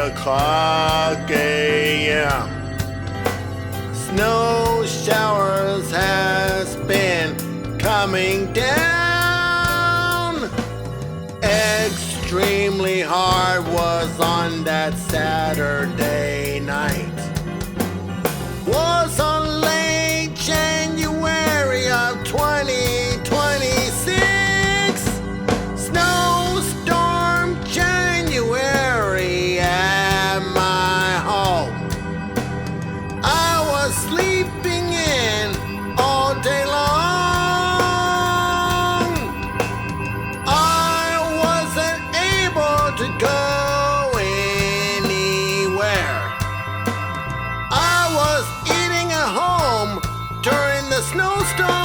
o'clock a.m. Snow showers has been coming down. Extremely hard was on that Saturday night. Was on late January of 2026. Snowstorm January at my home. I was sleeping in all day long. I wasn't able to go anywhere. I was eating at home during the snowstorm.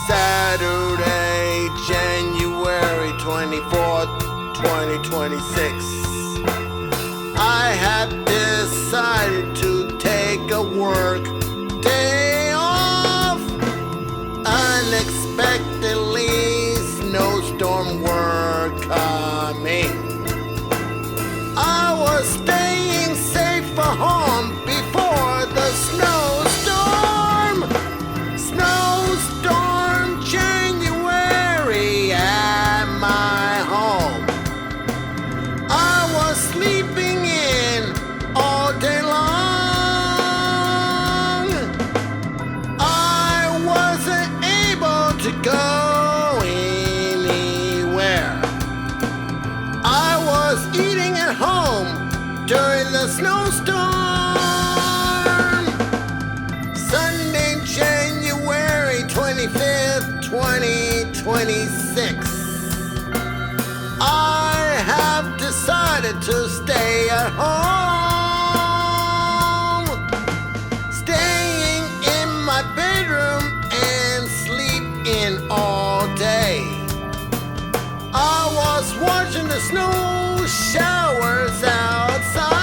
Saturday, January 24th, 2026. I have decided to take a work day off. Unexpectedly, snowstorm were coming. I was staying safe at home before the snowstorm. Snowstorm January at my home. I was sleeping in all day long. I wasn't able to go anywhere. I was eating at home during the snowstorm. Sunday, January 25th, 2026. I have decided to stay at home, staying in my bedroom and sleep in all day. I was watching the snow showers outside.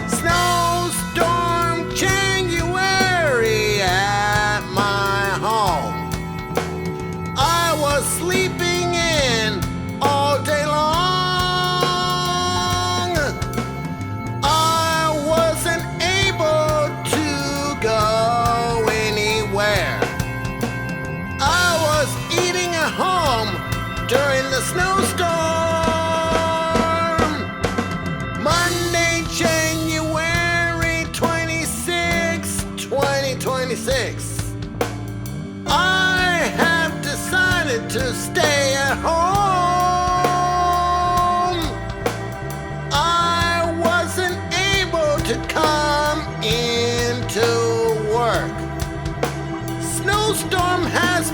Snowstorm January at my home. I was sleeping in all day long. I wasn't able to go anywhere. I was eating at home during the snowstorm. Monday, January 26, 2026. I have decided to stay at home. I wasn't able to come into work. Snowstorm has